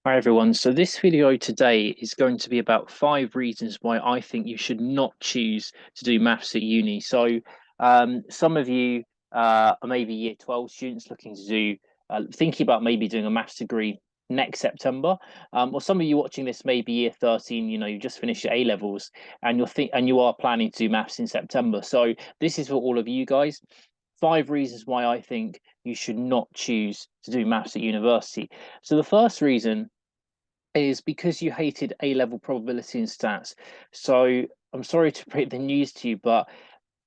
Hi everyone. So this video today is going to be about 5 reasons why I think you should not choose to do maths at uni. So some of you are maybe year 12 students looking to do thinking about maybe doing a maths degree next September. Or some of you watching this maybe year 13, you just finished your A levels and you are planning to do maths in September. So this is for all of you guys. 5 reasons why I think you should not choose to do maths at university. So the first reason is because you hated A level probability and stats. So I'm sorry to break the news to you, but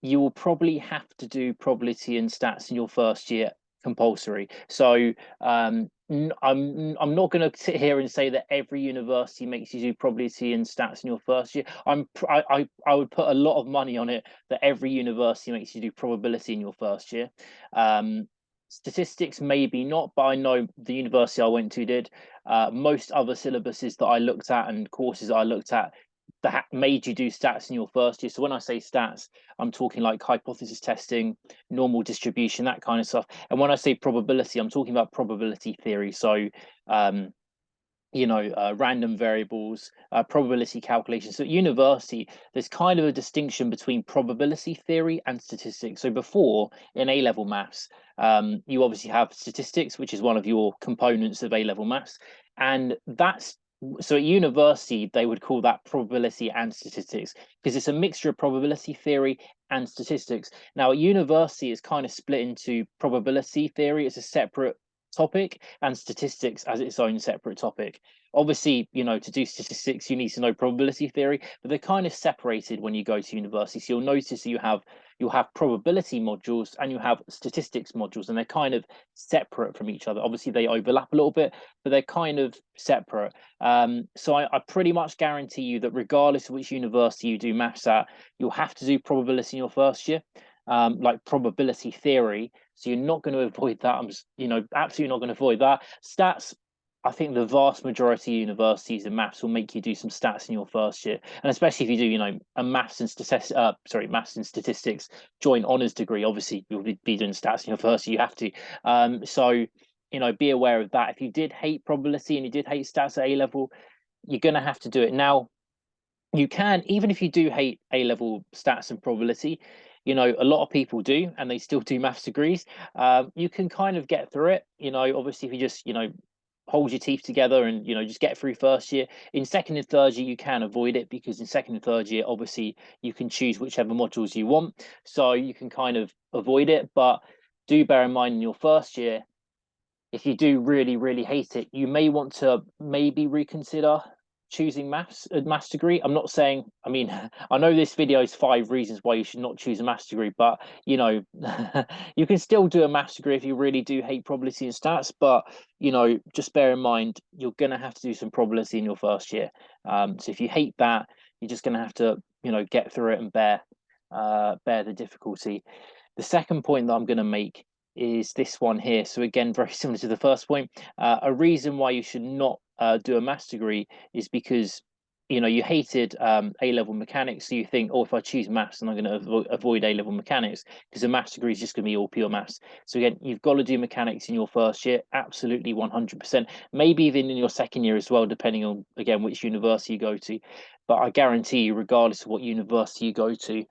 you will probably have to do probability and stats in your first year compulsory. So I'm not going to sit here and say that every university makes you do probability and stats in your first year. I would put a lot of money on it that every university makes you do probability in your first year. Statistics maybe not, but I know the university I went to did. Most other syllabuses that I looked at and courses I looked at that made you do stats in your first year. So when I say stats, I'm talking like hypothesis testing, normal distribution, that kind of stuff. And when I say probability, I'm talking about probability theory. So um, random variables, probability calculations. So at university, there's kind of a distinction between probability theory and statistics. So before in A level maths, you obviously have statistics, which is one of your components of A level maths, and that's so at university they would call that probability and statistics because it's a mixture of probability theory and statistics. Now at university, it's kind of split into probability theory as a separate topic and statistics as its own separate topic. Obviously, to do statistics, you need to know probability theory, but they're kind of separated when you go to university. So you'll notice that you'll have probability modules and you have statistics modules, and they're kind of separate from each other. Obviously, they overlap a little bit, but they're kind of separate. So I pretty much guarantee you that regardless of which university you do maths at, you'll have to do probability in your first year. Like probability theory. So you're not going to avoid that. Absolutely not going to avoid that. Stats, I think the vast majority of universities in maths will make you do some stats in your first year, and especially if you do, a maths and statistics joint honors degree. Obviously, you'll be doing stats in your first year. You have to. So be aware of that. If you did hate probability and you did hate stats at A level, you're going to have to do it now. You can, even if you do hate A level stats and probability, a lot of people do, and they still do maths degrees. You can kind of get through it. Obviously, if you just, hold your teeth together and, just get through first year. In second and third year, you can avoid it because in second and third year, obviously, you can choose whichever modules you want. So you can kind of avoid it. But do bear in mind in your first year, if you do really, really hate it, you may want to maybe reconsider choosing a maths degree. I'm not saying, I know this video is 5 reasons why you should not choose a maths degree, but you can still do a maths degree if you really do hate probability and stats. But just bear in mind you're gonna have to do some probability in your first year. So if you hate that, you're just gonna have to, get through it and bear the difficulty. The second point that I'm going to make is this one here. So again, very similar to the first point. A reason why you should not do a maths degree is because you hated A level mechanics. So you think, oh, if I choose maths, then I'm going to avoid A level mechanics because a maths degree is just going to be all pure maths. So again, you've got to do mechanics in your first year, absolutely 100%. Maybe even in your second year as well, depending on again which university you go to. But I guarantee you, regardless of what university you go to,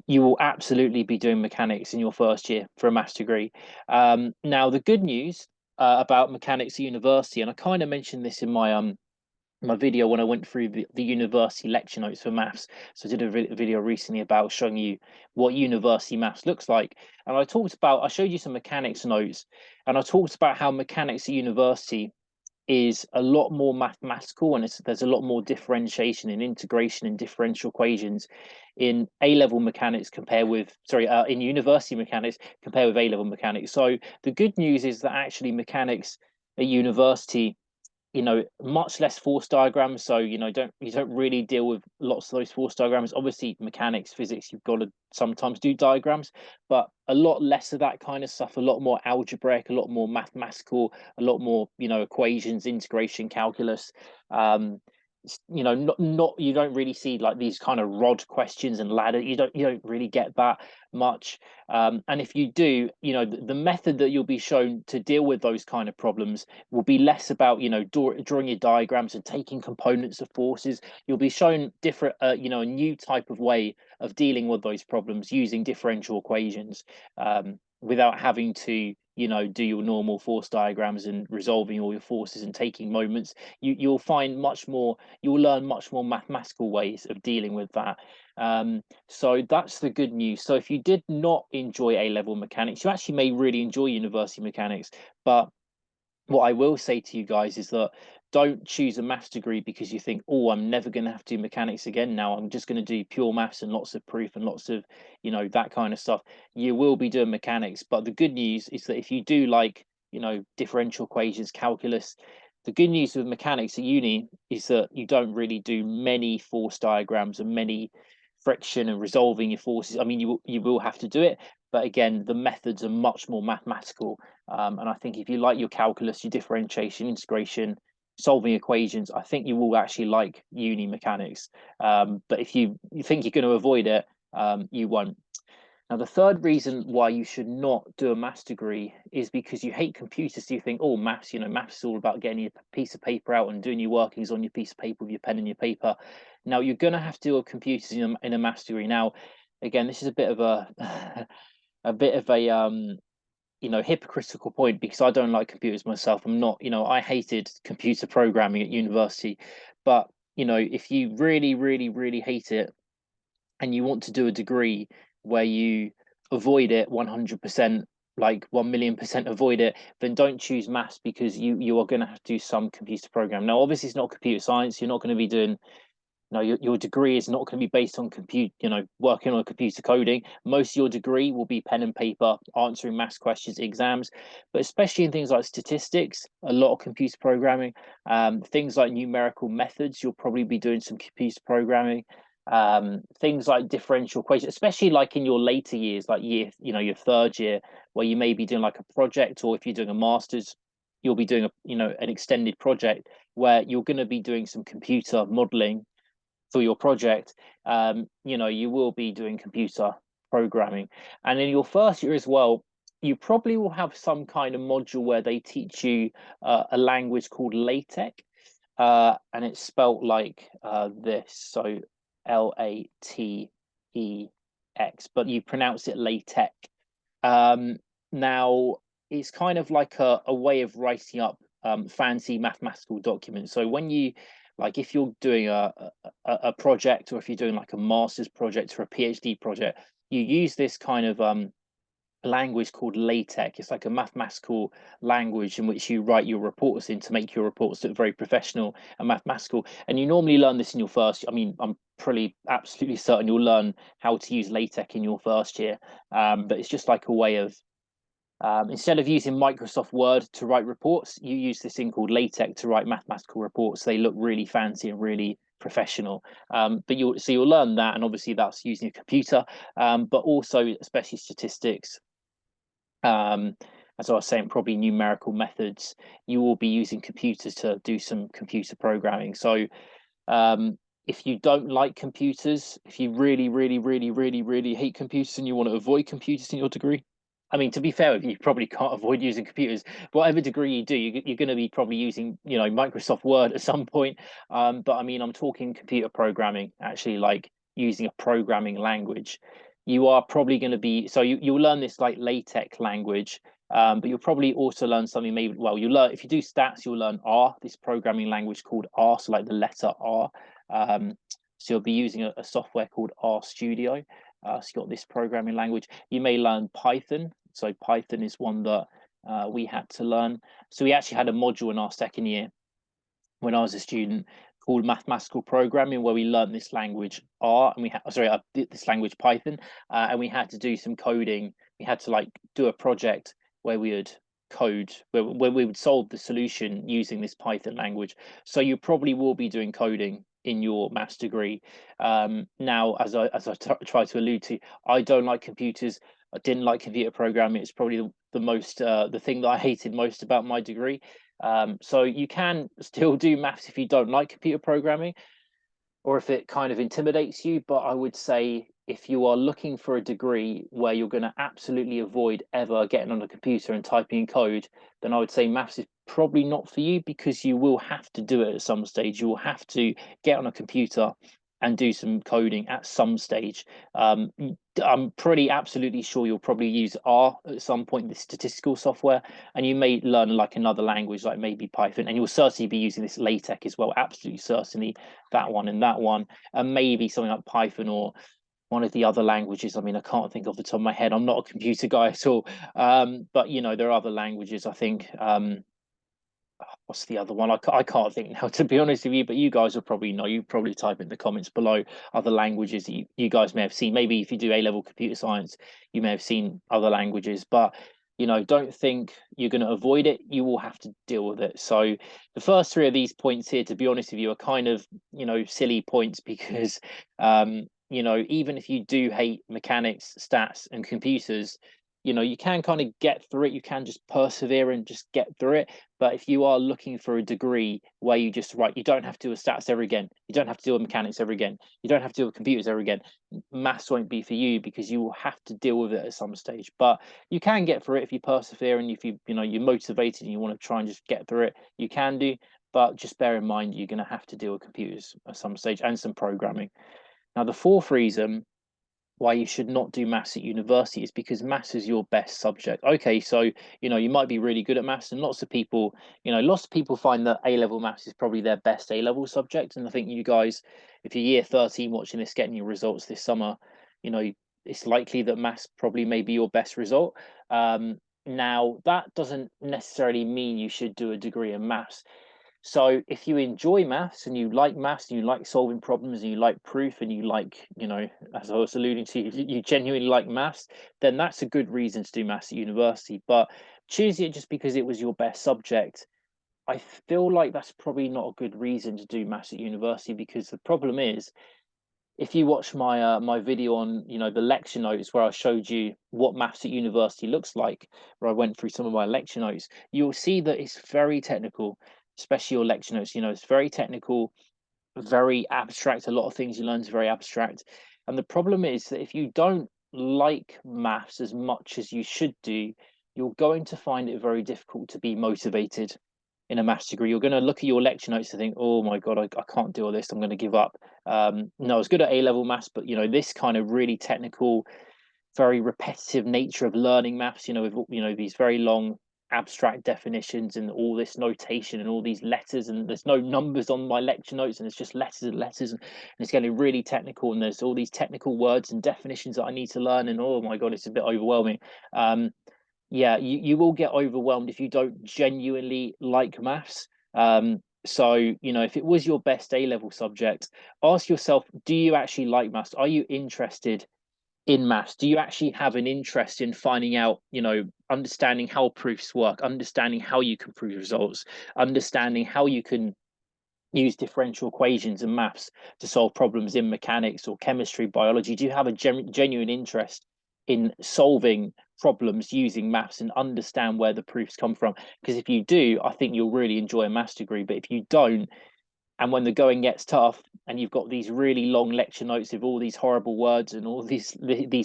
you will absolutely be doing mechanics in your first year for a maths degree. Now, the good news about mechanics at university, and I kind of mentioned this in my video when I went through the university lecture notes for maths. So I did a video recently about showing you what university maths looks like. And I showed you some mechanics notes, and I talked about how mechanics at university is a lot more mathematical, and there's a lot more differentiation and integration and differential equations in A level mechanics in university mechanics compared with A level mechanics. So the good news is that actually mechanics at university, much less force diagrams. So you don't really deal with lots of those force diagrams. Obviously mechanics, physics, you've got to sometimes do diagrams, but a lot less of that kind of stuff, a lot more algebraic, a lot more mathematical, a lot more equations, integration, calculus. you know, not you don't really see like these kind of rod questions and ladder. You don't really get that much. And if you do, you know, the method that you'll be shown to deal with those kind of problems will be less about, you know, drawing your diagrams and taking components of forces. You'll be shown different, you know, a new type of way of dealing with those problems using differential equations, without having to, you know, do your normal force diagrams and resolving all your forces and taking moments. You'll find much more, you'll learn much more mathematical ways of dealing with that. So that's the good news. So if you did not enjoy A-level mechanics, you actually may really enjoy university mechanics. But what I will say to you guys is that don't choose a maths degree because you think, oh, I'm never going to have to do mechanics again. Now I'm just going to do pure maths and lots of proof and lots of, you know, that kind of stuff. You will be doing mechanics. But the good news is that if you do like, you know, differential equations, calculus, the good news with mechanics at uni is that you don't really do many force diagrams and many friction and resolving your forces. I mean, you will have to do it, but again, the methods are much more mathematical. And I think if you like your calculus, your differentiation, integration, solving equations, I think you will actually like uni mechanics. But if you think you're going to avoid it, you won't. Now, the third reason why you should not do a maths degree is because you hate computers. So you think, oh, maths, you know, maths is all about getting your piece of paper out and doing your workings on your piece of paper with your pen and your paper. Now, you're going to have to deal with computers in a maths degree. Now, again, this is a bit of a a bit of a you know, hypocritical point because I don't like computers myself. I'm not, you know, I hated computer programming at university, but you know, if you really, really, really hate it and you want to do a degree where you avoid it 100%, like 1,000,000% avoid it, then don't choose maths because you are going to have to do some computer program. Now, obviously, it's not computer science. You're not going to be doing, no, your degree is not going to be based on compute, you know, working on computer coding. Most of your degree will be pen and paper, answering maths questions, exams, but especially in things like statistics, a lot of computer programming. Things like numerical methods, you'll probably be doing some computer programming. Things like differential equations, especially like in your later years, like year, you know, your third year, where you may be doing like a project, or if you're doing a master's, you'll be doing a, you know, an extended project where you're going to be doing some computer modeling for your project. You know, you will be doing computer programming. And in your first year as well, you probably will have some kind of module where they teach you a language called LaTeX, and it's spelt like this. So LATEX, but you pronounce it LaTeX. Um, Now, it's kind of like a way of writing up fancy mathematical documents. So when you, like, if you're doing a project, or if you're doing like a master's project or a PhD project, you use this kind of language called LaTeX. It's like a mathematical language in which you write your reports in to make your reports look very professional and mathematical. And you normally learn this in your first. I mean, I'm pretty absolutely certain you'll learn how to use LaTeX in your first year. But it's just like a way of, instead of using Microsoft Word to write reports, you use this thing called LaTeX to write mathematical reports. They look really fancy and really professional. But you'll learn that, and obviously that's using a computer. But also, especially statistics, as I was saying, probably numerical methods. You will be using computers to do some computer programming. So if you don't like computers, if you really, really, really, really, really hate computers and you want to avoid computers in your degree, I mean, to be fair, you probably can't avoid using computers. Whatever degree you do, you're going to be probably using, you know, Microsoft Word at some point. But I mean, I'm talking computer programming, actually, like using a programming language. You are probably going to be, so you'll learn this like LaTeX language, but you'll probably also learn something. Maybe, well, you learn, if you do stats, you'll learn R, this programming language called R, so like the letter R. So you'll be using a software called R Studio. So you've got this programming language. You may learn Python. So Python is one that we had to learn. So we actually had a module in our second year when I was a student called mathematical programming, where we learned this language R, and we had, sorry, this language Python, and we had to do some coding. We had to like do a project where we would code, where we would solve the solution using this Python language. So you probably will be doing coding in your maths degree. Now, as I try to allude to, I don't like computers. I didn't like computer programming. It's probably the most the thing that I hated most about my degree. So you can still do maths if you don't like computer programming, or if it kind of intimidates you. But I would say if you are looking for a degree where you're going to absolutely avoid ever getting on a computer and typing in code, then I would say maths is probably not for you, because you will have to do it at some stage. You will have to get on a computer and do some coding at some stage. I'm pretty absolutely sure you'll probably use R at some point, the statistical software, and you may learn like another language, like maybe Python, and you'll certainly be using this LaTeX as well. Absolutely certainly that one and that one, and maybe something like Python or one of the other languages. I mean, I can't think off the top of my head. I'm not a computer guy at all. But you know, there are other languages, I think. What's the other one? I can't think now, to be honest with you, but you guys will probably know. You probably type in the comments below other languages that you guys may have seen. Maybe if you do A-level computer science, you may have seen other languages, but you know, don't think you're going to avoid it. You will have to deal with it. So the first three of these points here, to be honest with you, are kind of, you know, silly points, because you know, even if you do hate mechanics, stats, and computers, you know, you can kind of get through it. You can just persevere and just get through it. But if you are looking for a degree where you just, right, you don't have to do a stats ever again, you don't have to deal with mechanics ever again, you don't have to deal with computers ever again, maths won't be for you, because you will have to deal with it at some stage. But you can get through it if you persevere, and if you know, you're motivated and you want to try and just get through it, you can do. But just bear in mind, you're going to have to deal with computers at some stage and some programming. Now, the fourth reason why you should not do maths at university is because maths is your best subject. Okay, so you know, you might be really good at maths, and lots of people, you know, lots of people find that A-level maths is probably their best A-level subject. And I think you guys, if you're year 13 watching this, getting your results this summer, you know, it's likely that maths probably may be your best result. Now, that doesn't necessarily mean you should do a degree in maths. So if you enjoy maths and you like maths and you like solving problems and you like proof and you like, you know, as I was alluding to, you genuinely like maths, then that's a good reason to do maths at university. But choosing it just because it was your best subject, I feel like that's probably not a good reason to do maths at university, because the problem is, if you watch my video on, you know, the lecture notes where I showed you what maths at university looks like, where I went through some of my lecture notes, you'll see that it's very technical, especially your lecture notes. You know, it's very technical, very abstract. A lot of things you learn is very abstract. And the problem is that if you don't like maths as much as you should do, you're going to find it very difficult to be motivated in a maths degree. You're going to look at your lecture notes and think, oh my God, I can't do all this. I'm going to give up. No, I was good at A-level maths, but, you know, this kind of really technical, very repetitive nature of learning maths, you know, with, you know, these very long abstract definitions and all this notation and all these letters, and there's no numbers on my lecture notes, and it's just letters and letters, and it's getting really technical, and there's all these technical words and definitions that I need to learn, and oh my God, it's a bit overwhelming. Yeah, you will get overwhelmed if you don't genuinely like maths. So, you know, if it was your best A-level subject, ask yourself, do you actually like maths? Are you interested in maths? Do you actually have an interest in finding out, you know, understanding how proofs work, understanding how you can prove results, understanding how you can use differential equations and maths to solve problems in mechanics or chemistry, biology? Do you have a genuine interest in solving problems using maths and understand where the proofs come from? Because if you do, I think you'll really enjoy a maths degree. But if you don't, and when the going gets tough and you've got these really long lecture notes with all these horrible words and all these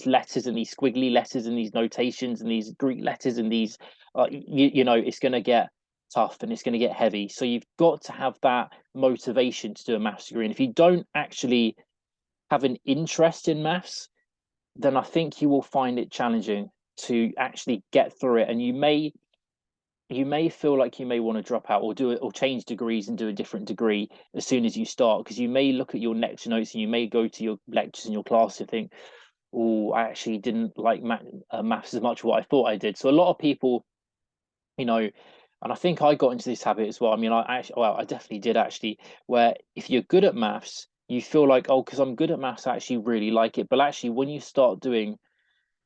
letters and these squiggly letters and these notations and these Greek letters and these, you know, it's going to get tough and it's going to get heavy. So you've got to have that motivation to do a maths degree. And if you don't actually have an interest in maths, then I think you will find it challenging to actually get through it. And you may feel like you may want to drop out or do it or change degrees and do a different degree as soon as you start, because you may look at your lecture notes and you may go to your lectures in your class and think, oh, I actually didn't like maths as much as what I thought I did. So a lot of people, you know, and I think I got into this habit as well. I mean, I definitely did actually, where if you're good at maths, you feel like, oh, because I'm good at maths, I actually really like it. But actually, when you start doing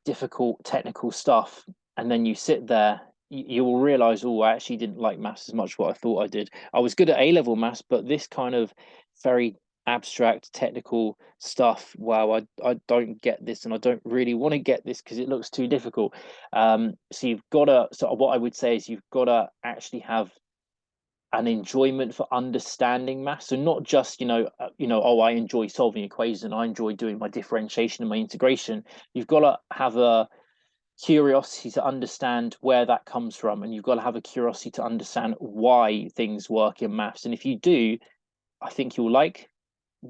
difficult technical stuff and then you sit there, you will realize, oh, I actually didn't like maths as much as what I thought I did. I was good at A-level maths, but this kind of very abstract technical stuff, wow, I don't get this, and I don't really want to get this because it looks too difficult. So you've got to, so what I would say is you've got to actually have an enjoyment for understanding maths. So not just, oh, I enjoy solving equations and I enjoy doing my differentiation and my integration. You've got to have a curiosity to understand where that comes from, and you've got to have a curiosity to understand why things work in maths. And if you do, I think you'll like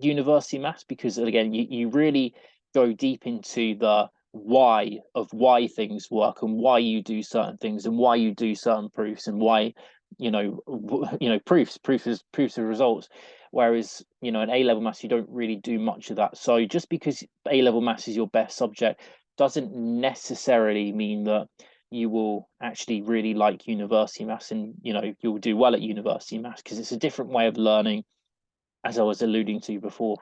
university maths, because again, you really go deep into the why of why things work and why you do certain things and why you do certain proofs and why proofs of results. Whereas in A-level maths you don't really do much of that. So just because A-level maths is your best subject doesn't necessarily mean that you will actually really like university maths, and you'll do well at university maths, because it's a different way of learning, as I was alluding to before.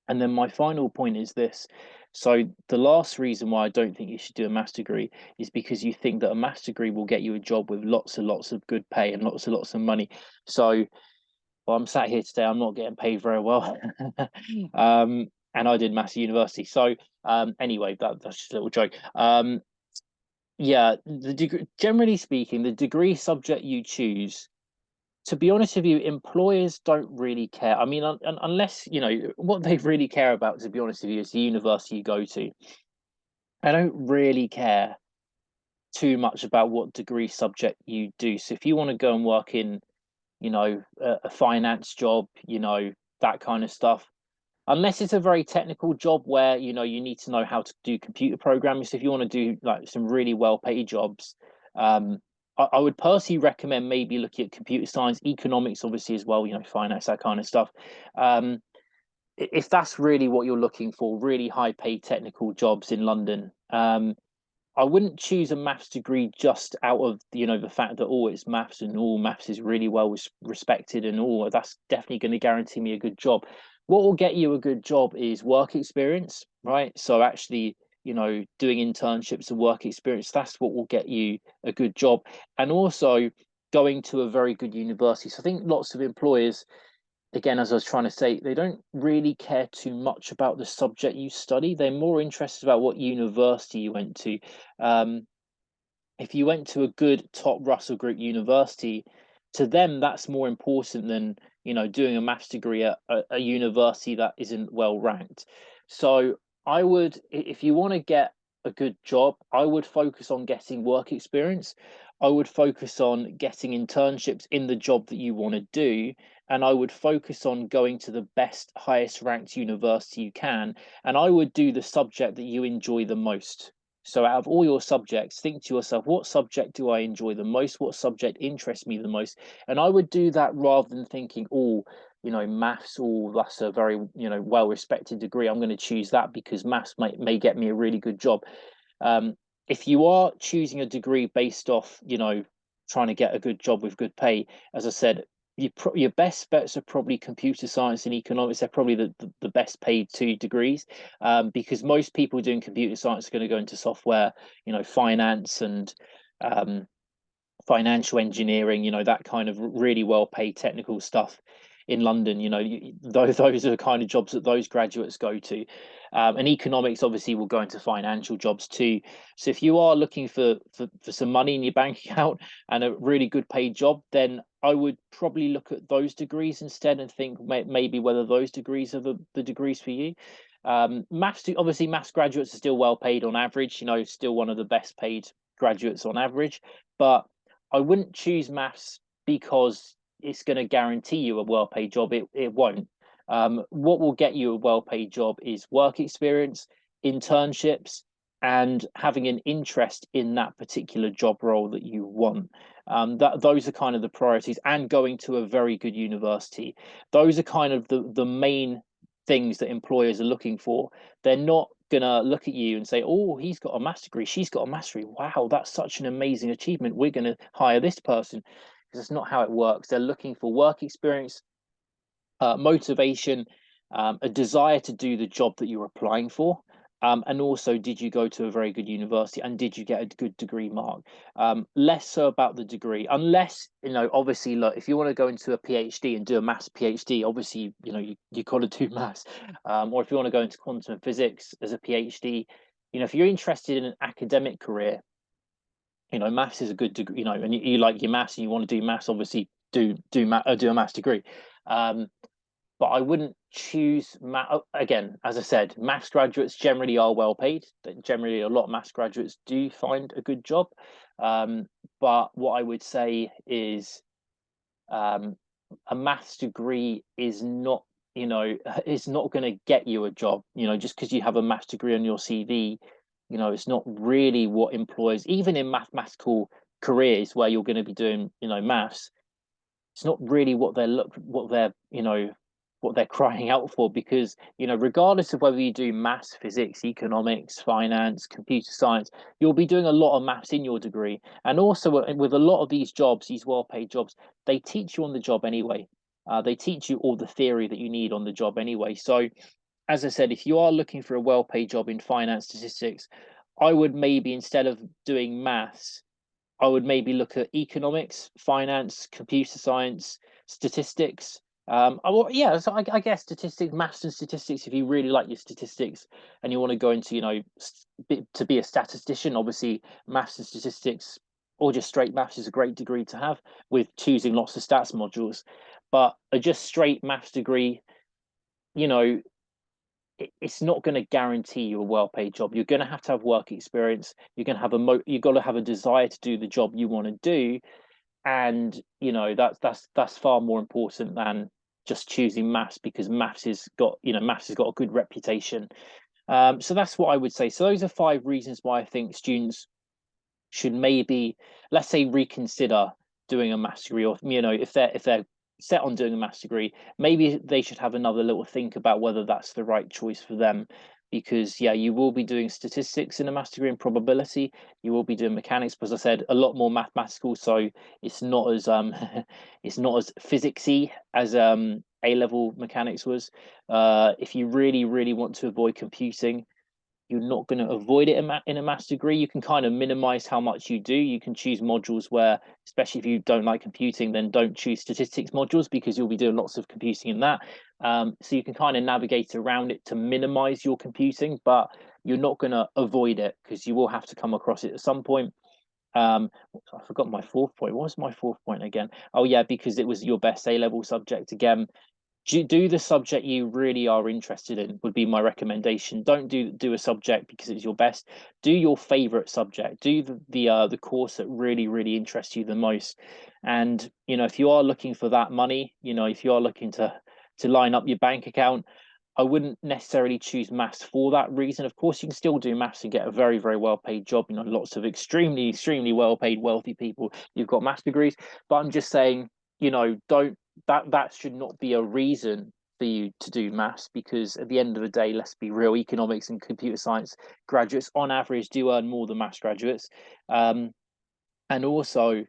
And then my final point is this. So the last reason why I don't think you should do a maths degree is because you think that a maths degree will get you a job with lots and lots of good pay and lots and lots of money. So, well, I'm sat here today, I'm not getting paid very well. And I did maths at university. So anyway, that's just a little joke. Yeah, the degree, generally speaking, the degree subject you choose, to be honest with you, employers don't really care. I mean, unless, what they really care about, to be honest with you, is the university you go to. I don't really care too much about what degree subject you do. So if you want to go and work in, a finance job, that kind of stuff, unless it's a very technical job where, you need to know how to do computer programming. So if you want to do like some really well-paid jobs, I would personally recommend maybe looking at computer science, economics, obviously as well, finance, that kind of stuff. If that's really what you're looking for, really high paid technical jobs in London, I wouldn't choose a maths degree just out of the fact that it's maths and all maths is really well respected and all that's definitely going to guarantee me a good job. What will get you a good job is work experience, right? So actually, doing internships and work experience, that's what will get you a good job. And also going to a very good university. So I think lots of employers, again, as I was trying to say, they don't really care too much about the subject you study. They're more interested about what university you went to. If you went to a good top Russell Group university, to them that's more important than doing a maths degree at a university that isn't well ranked. So I would, if you want to get a good job, I would focus on getting work experience. I would focus on getting internships in the job that you want to do, and I would focus on going to the best, highest ranked university you can, and I would do the subject that you enjoy the most. So out of all your subjects, think to yourself, what subject do I enjoy the most? What subject interests me the most? And I would do that rather than thinking, maths, that's a very, well-respected degree. I'm going to choose that because maths may get me a really good job. If you are choosing a degree based off, trying to get a good job with good pay, as I said, your best bets are probably computer science and economics. They're probably the best paid two degrees, because most people doing computer science are going to go into software, finance and financial engineering, that kind of really well paid technical stuff in London. Those are the kind of jobs that those graduates go to. And economics obviously will go into financial jobs too. So if you are looking for some money in your bank account and a really good paid job, then I would probably look at those degrees instead and think maybe whether those degrees are the degrees for you. Obviously maths graduates are still well paid on average, still one of the best paid graduates on average, but I wouldn't choose maths because it's going to guarantee you a well-paid job. It won't. What will get you a well-paid job is work experience, internships, and having an interest in that particular job role that you want. Those are kind of the priorities, and going to a very good university. Those are kind of the main things that employers are looking for. They're not gonna look at you and say, "Oh, he's got a maths degree, she's got a maths degree. Wow, that's such an amazing achievement. We're gonna hire this person," because that's not how it works. They're looking for work experience, motivation, a desire to do the job that you're applying for. And also, did you go to a very good university and did you get a good degree mark? Less so about the degree, unless, obviously, look, if you want to go into a PhD and do a maths PhD, obviously, you got to do maths. Or if you want to go into quantum physics as a PhD, if you're interested in an academic career, maths is a good degree, and you like your maths and you want to do maths, obviously do a maths degree. But I wouldn't choose math. Again, as I said, maths graduates generally are well paid. Generally, a lot of maths graduates do find a good job. But what I would say is a maths degree is not, it's not going to get you a job. Just because you have a maths degree on your CV, it's not really what employers, even in mathematical careers where you're going to be doing, maths, it's not really what they're crying out for, because regardless of whether you do maths, physics, economics, finance, computer science, you'll be doing a lot of maths in your degree. And also with a lot of these jobs, these well-paid jobs, they teach you on the job anyway. They teach you all the theory that you need on the job anyway. So as I said, if you are looking for a well-paid job in finance, statistics, I would maybe, instead of doing maths, I would maybe look at economics, finance, computer science, statistics. Yeah, so I guess statistics, maths and statistics. If you really like your statistics and you want to go into, to be a statistician, obviously maths and statistics, or just straight maths, is a great degree to have, with choosing lots of stats modules. But a just straight maths degree, you know, it's not going to guarantee you a well-paid job. You're going to have work experience. You're going to have you've got to have a desire to do the job you want to do, and that's far more important than just choosing maths, because maths has got a good reputation. So that's what I would say. So those are 5 reasons why I think students should maybe, let's say, reconsider doing a maths degree, or if they're set on doing a maths degree, maybe they should have another little think about whether that's the right choice for them. Because yeah, you will be doing statistics in a maths degree and probability. You will be doing mechanics, but as I said, a lot more mathematical. So it's not as it's not as physicsy as A-level mechanics was. If you really, really want to avoid computing, you're not going to avoid it in a maths degree. You can kind of minimize how much you do. You can choose modules where, especially if you don't like computing, then don't choose statistics modules, because you'll be doing lots of computing in that. So you can kind of navigate around it to minimize your computing, but you're not going to avoid it, because you will have to come across it at some point. I forgot my 4th point. What was my 4th point again? Oh yeah, because it was your best A-level subject. Again, do the subject you really are interested in, would be my recommendation. Don't do a subject because it's your best. Do your favorite subject. Do the course that really, really interests you the most. And if you are looking for that money, if you are looking to line up your bank account, I wouldn't necessarily choose maths for that reason. Of course, you can still do maths and get a very, very well-paid job. Lots of extremely, extremely well-paid, wealthy people, you've got maths degrees. But I'm just saying, don't that should not be a reason for you to do maths, because at the end of the day, let's be real, economics and computer science graduates on average do earn more than maths graduates. And also,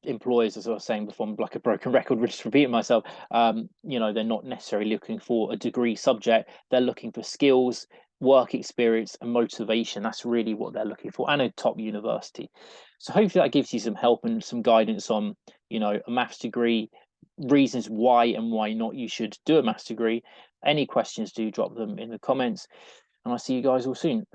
employers, as I was saying before, I'm like a broken record, just repeating myself, they're not necessarily looking for a degree subject. They're looking for skills, work experience, and motivation. That's really what they're looking for, and a top university. So hopefully that gives you some help and some guidance on, a maths degree, reasons why and why not you should do a maths degree. Any questions, do drop them in the comments, and I'll see you guys all soon.